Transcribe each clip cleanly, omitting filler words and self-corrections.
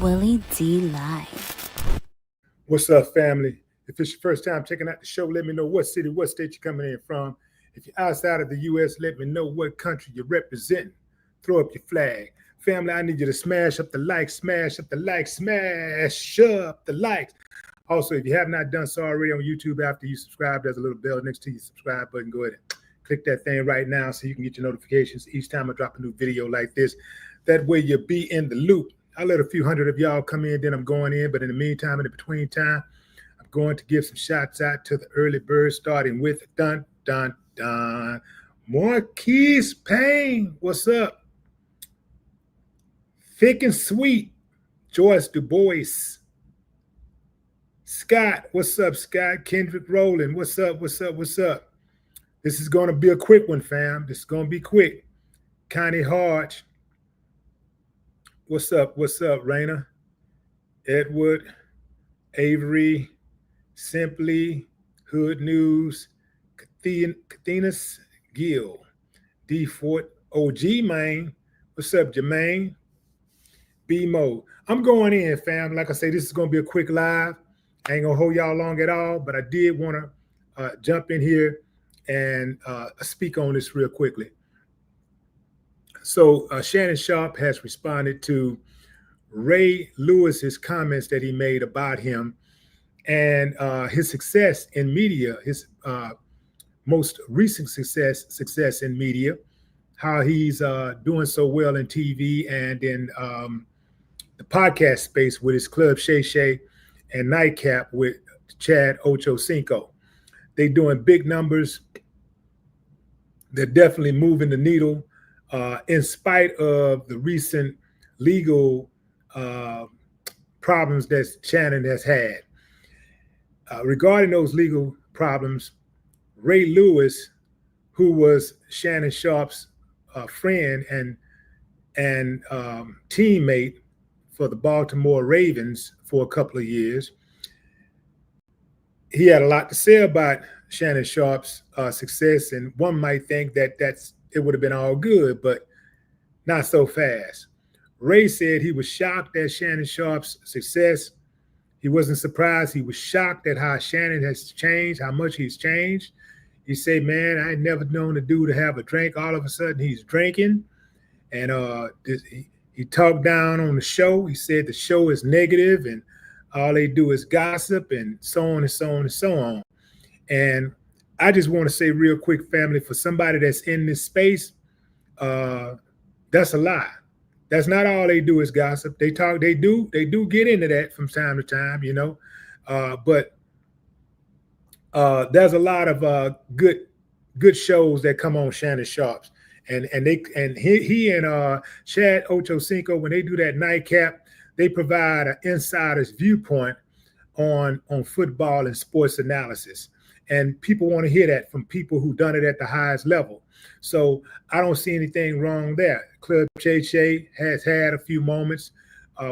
Willie D Live. What's up, family? If it's your first time checking out the show, let me know what city, what state you're coming in from. If you're outside of the U.S., let me know what country you're representing. Throw up your flag. Family, I need you to smash up the likes, smash up the likes, smash up the likes. Also, if you have not done so already on YouTube, after you subscribe, there's a little bell next to your subscribe button. Go ahead and click that thing right now so you can get your notifications each time I drop a new video like this. That way you'll be in the loop. I'll let a few hundred of y'all come in, then I'm going in. But in the meantime, in the between time, I'm going to give some shots out to the early birds, starting with dun, dun, dun. Marquise Payne, what's up? Thick and Sweet, Joyce Du Bois. Scott, what's up, Scott? Kendrick Rowland, what's up, what's up, what's up? This is going to be a quick one, fam. This is going to be quick. Connie Hodge, what's up, Raina? Edward, Avery, Simply, Hood News, Cathenas Gill, D Fort, OG Maine, what's up, Jermaine? B-Mo. I'm going in, fam. Like I say, this is going to be a quick live. I ain't going to hold y'all long at all, but I did want to jump in here and speak on this real quickly. So Shannon Sharpe has responded to Ray Lewis's comments that he made about him and his success in media, his most recent success in media, how he's doing so well in TV and in the podcast space with his Club Shay Shay and Nightcap with Chad Ochocinco. They doing big numbers. They're definitely moving the needle in spite of the recent legal problems that Shannon has had. Regarding those legal problems, Ray Lewis, who was Shannon Sharpe's friend and teammate for the Baltimore Ravens for a couple of years, he had a lot to say about Shannon Sharpe's success, and one might think that it would have been all good, but not so fast. Ray said he was shocked at Shannon Sharpe's success. He wasn't surprised. He was shocked at how Shannon has changed, how much he's changed. He said, man, I ain't never known a dude to have a drink. All of a sudden he's drinking. And he talked down on the show. He said the show is negative and all they do is gossip and so on and so on and so on. And I just want to say real quick, family, for somebody that's in this space, that's a lie. That's not all they do is gossip. They talk, they do get into that from time to time, you know. But there's a lot of good shows that come on Shannon Sharpe's. And he and Chad Ochocinco, when they do that Nightcap, they provide an insider's viewpoint on football and sports analysis. And people want to hear that from people who done it at the highest level. So I don't see anything wrong there. Club Shay Shay has had a few moments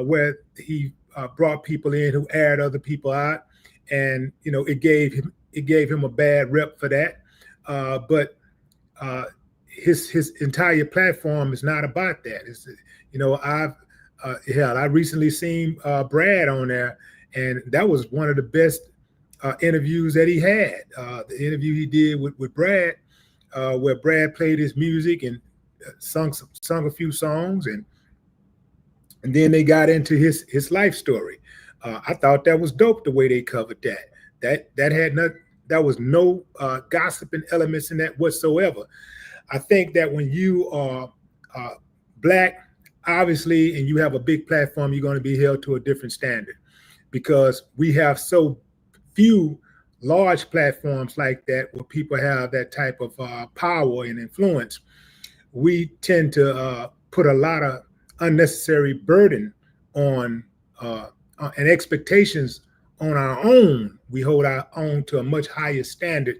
where he brought people in who aired other people out, and you know it gave him a bad rep for that. But his entire platform is not about that. It's, you know, I recently seen Brad on there, and that was one of the best interviews that he had. The interview he did with Brad, where Brad played his music and sung a few songs, and then they got into his life story. I thought that was dope the way they covered that. That was no gossiping elements in that whatsoever. I think that when you are Black, obviously, and you have a big platform, you're going to be held to a different standard because we have so few large platforms like that where people have that type of power and influence. We tend to put a lot of unnecessary burden on and expectations on our own. We hold our own to a much higher standard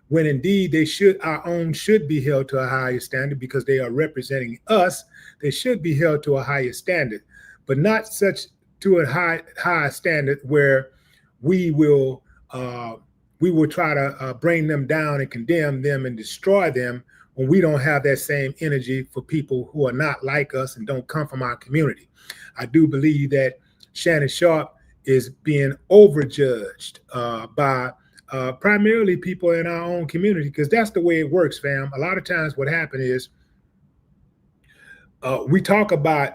when indeed our own should be held to a higher standard because they are representing us. They should be held to a higher standard, but not such to a high standard where we will try to bring them down and condemn them and destroy them when we don't have that same energy for people who are not like us and don't come from our community. I do believe that Shannon Sharpe is being overjudged by primarily people in our own community, because that's the way it works, fam. A lot of times what happens is we talk about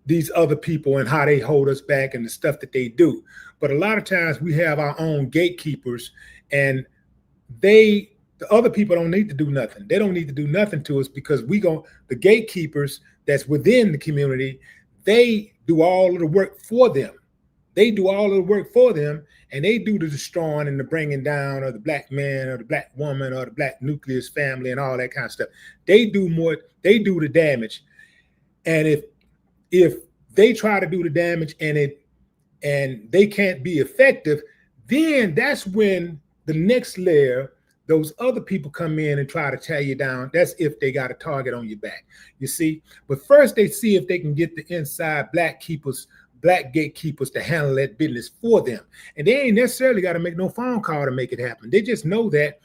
these other people and how they hold us back and the stuff that they do. But a lot of times we have our own gatekeepers, and the other people don't need to do nothing. They don't need to do nothing to us, because the gatekeepers that's within the community, they do all of the work for them. They do all of the work for them, and they do the destroying and the bringing down of the black man or the black woman or the black nucleus family and all that kind of stuff. They do the damage. And if they try to do the damage and they can't be effective, then that's when the next layer, those other people come in and try to tear you down. That's if they got a target on your back, you see. But first they see if they can get the inside black gatekeepers to handle that business for them. And they ain't necessarily got to make no phone call to make it happen. They just know that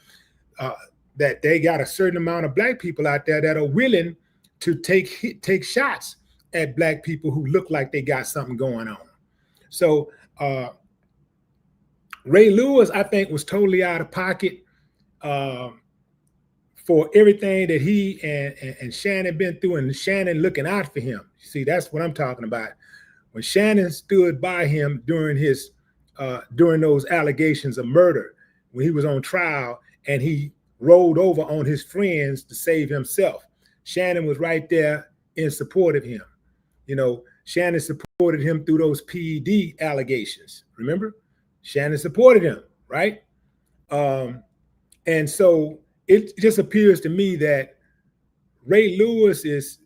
that they got a certain amount of black people out there that are willing to take shots at black people who look like they got something going on. So Ray Lewis, I think, was totally out of pocket for everything that he and Shannon been through, and Shannon looking out for him. See, that's what I'm talking about. When Shannon stood by him during those allegations of murder, when he was on trial and he rolled over on his friends to save himself, Shannon was right there in support of him. You know, Shannon supported him through those PED allegations. Remember? Shannon supported him, right? And so it just appears to me that Ray Lewis is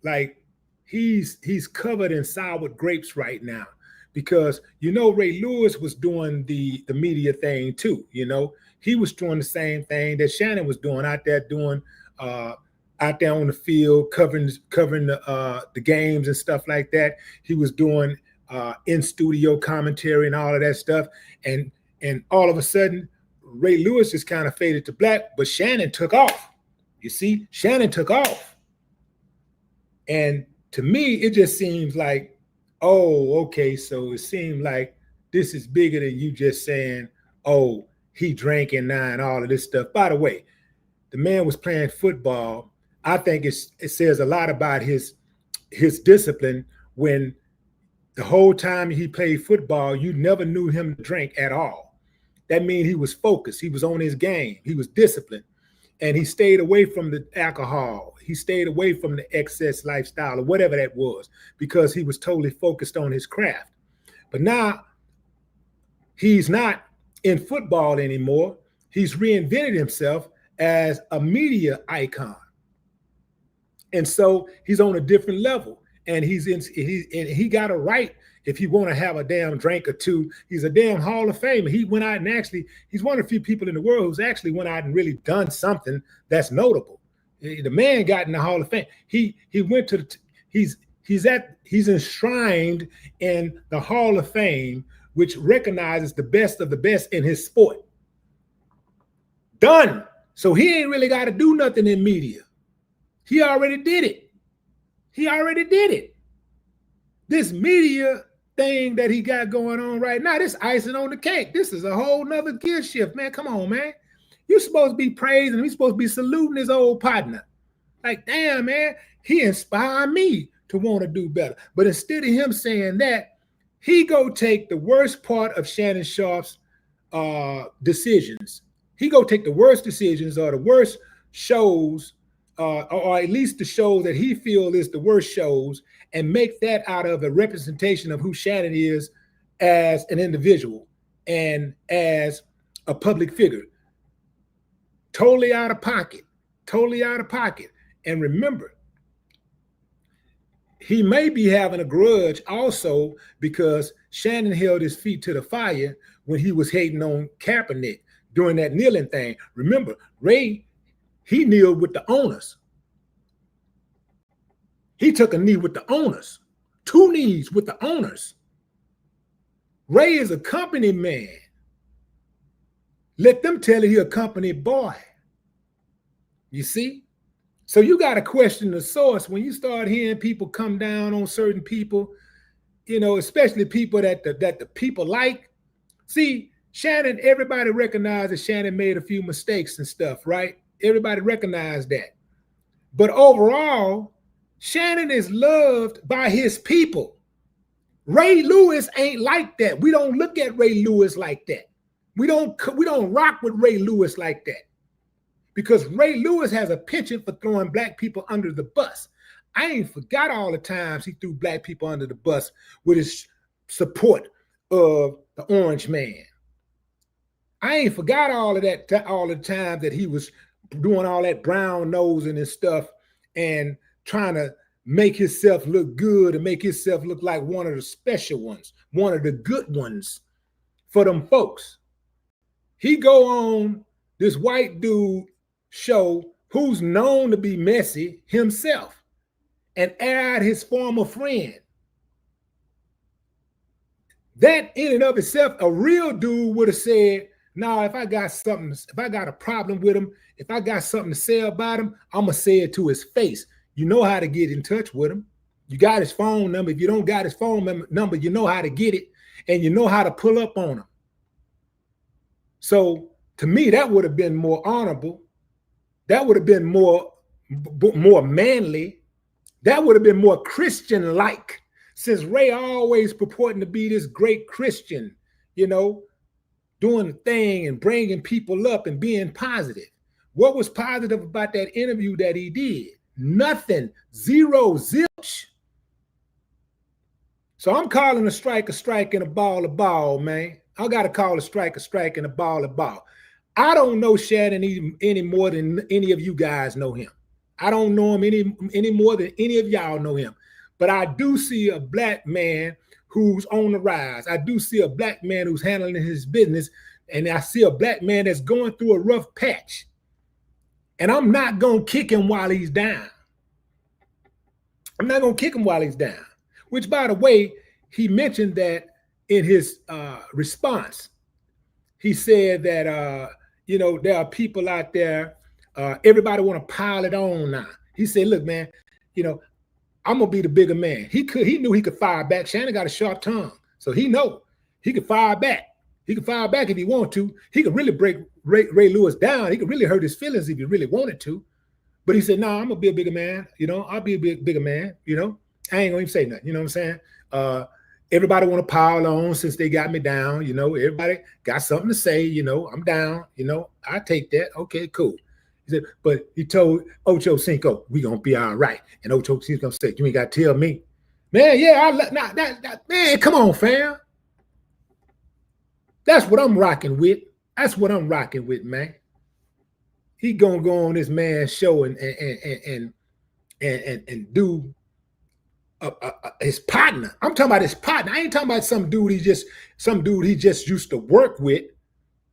like, he's covered in sour grapes right now, because, you know, Ray Lewis was doing the media thing too. You know, he was doing the same thing that Shannon was doing out there on the field, covering the games and stuff like that. He was doing in studio commentary and all of that stuff. And all of a sudden, Ray Lewis just kind of faded to black, but Shannon took off. You see, Shannon took off. And to me, it just seems like, oh, okay, so it seemed like this is bigger than you just saying, oh, he drinking now and all of this stuff. By the way, the man was playing football. I think it says a lot about his discipline when the whole time he played football, you never knew him drink at all. That means he was focused. He was on his game. He was disciplined. And he stayed away from the alcohol. He stayed away from the excess lifestyle or whatever that was, because he was totally focused on his craft. But now he's not in football anymore. He's reinvented himself as a media icon. And so he's on a different level, and he got a right. If he want to have a damn drink or two, he's a damn Hall of Famer. He went out and actually, he's one of the few people in the world who's actually went out and really done something that's notable. The man got in the Hall of Fame. He went to he's enshrined in the Hall of Fame, which recognizes the best of the best in his sport. Done. So he ain't really got to do nothing in media. He already did it. He already did it. This media thing that he got going on right now, this icing on the cake. This is a whole nother gear shift, man. Come on, man. You're supposed to be praising, we're supposed to be saluting his old partner. Like, damn, man, he inspired me to want to do better. But instead of him saying that, he go take the worst part of Shannon Sharpe's decisions. He go take the worst decisions or the worst shows, or at least the show that he feels is the worst shows, and make that out of a representation of who Shannon is as an individual and as a public figure. Totally out of pocket, totally out of pocket. And remember, he may be having a grudge also because Shannon held his feet to the fire when he was hating on Kaepernick during that kneeling thing. Remember, Ray, he kneeled with the owners. He took a knee with the owners, 2 knees with the owners. Ray is a company man. Let them tell you he's a company boy. You see? So you got to question the source when you start hearing people come down on certain people you know, especially people that the people like. See, Shannon, everybody recognized that Shannon made a few mistakes and stuff, right? Everybody recognized that. But overall, Shannon is loved by his people. Ray Lewis ain't like that. We don't look at Ray Lewis like that. We don't rock with Ray Lewis like that. Because Ray Lewis has a penchant for throwing black people under the bus. I ain't forgot all the times he threw black people under the bus with his support of the Orange Man. I ain't forgot all of that, all the time that he was doing all that brown nosing and stuff and trying to make himself look good and make himself look like one of the special ones, one of the good ones for them folks. He go on this white dude show who's known to be messy himself and add his former friend. That in and of itself, a real dude would have said, nah, if I got something, if I got a problem with him, if I got something to say about him, I'm going to say it to his face. You know how to get in touch with him. You got his phone number. If you don't got his phone number, you know how to get it and you know how to pull up on him. So to me, that would have been more honorable. That would have been more manly. That would have been more Christian-like, since Ray always purporting to be this great Christian, you know, doing the thing and bringing people up and being positive. What was positive about that interview that he did? Nothing. Zero, zilch. So I'm calling a strike and a ball, man. I got to call a strike and a ball. I don't know Shannon any more than any of you guys know him. I don't know him any more than any of y'all know him. But I do see a black man who's on the rise. I do see a black man who's handling his business. And I see a black man that's going through a rough patch. And I'm not going to kick him while he's down. I'm not going to kick him while he's down. Which, by the way, he mentioned that in his response. He said that, you know, there are people out there, everybody want to pile it on now. He said, look, man, you know, I'm going to be the bigger man. He knew he could fire back. Shannon got a sharp tongue. So he know he could fire back. He could fire back if he wanted to. He could really break Ray Lewis down. He could really hurt his feelings if he really wanted to. But he said, no, I'm going to be a bigger man. You know, I'll be a bigger man. You know, I ain't going to even say nothing. You know what I'm saying? Everybody want to pile on since they got me down. You know, everybody got something to say. You know, I'm down. You know, I take that. Okay, cool. He said, but he told Ocho Cinco, we going to be all right. And Ocho Cinco going to say, you ain't got to tell me. Man, yeah, man, come on, fam. That's what I'm rocking with. That's what I'm rocking with, man. He gonna go on this man's show and do his partner. I'm talking about his partner. I ain't talking about some dude he just used to work with.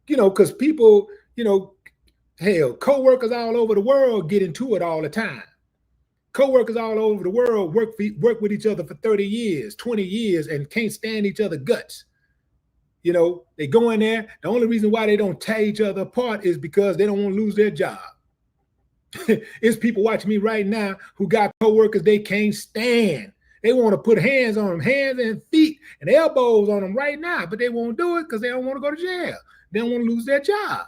You know, because people, you know, hell, co-workers all over the world get into it all the time. Co-workers all over the world work with each other for 30 years, 20 years, and can't stand each other's guts. You know, they go in there. The only reason why they don't tear each other apart is because they don't want to lose their job. It's people watching me right now who got coworkers they can't stand. They want to put hands on them, hands and feet and elbows on them right now, but they won't do it because they don't want to go to jail. They don't want to lose their job.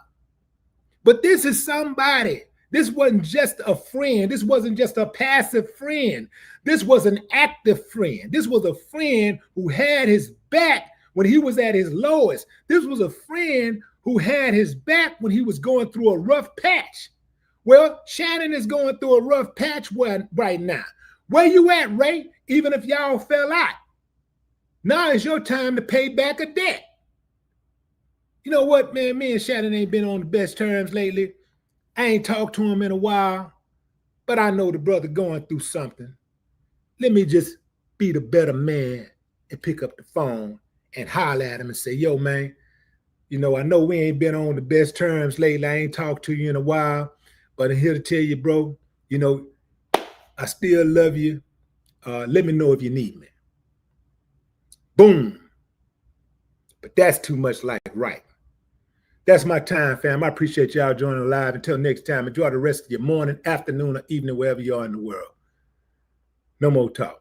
But this is somebody. This wasn't just a friend. This wasn't just a passive friend. This was an active friend. This was a friend who had his back when he was at his lowest. This was a friend who had his back when he was going through a rough patch. Well, Shannon is going through a rough patch right now. Where you at, Ray? Even if y'all fell out, now is your time to pay back a debt. You know what, man? Me and Shannon ain't been on the best terms lately. I ain't talked to him in a while, but I know the brother going through something. Let me just be the better man and pick up the phone and holler at him and say, yo, man, you know, I know we ain't been on the best terms lately. I ain't talked to you in a while, but I'm here to tell you, bro, you know, I still love you. Let me know if you need me. Boom. But that's too much like right. That's my time, fam. I appreciate y'all joining live. Until next time, enjoy the rest of your morning, afternoon, or evening, wherever you are in the world. No more talk.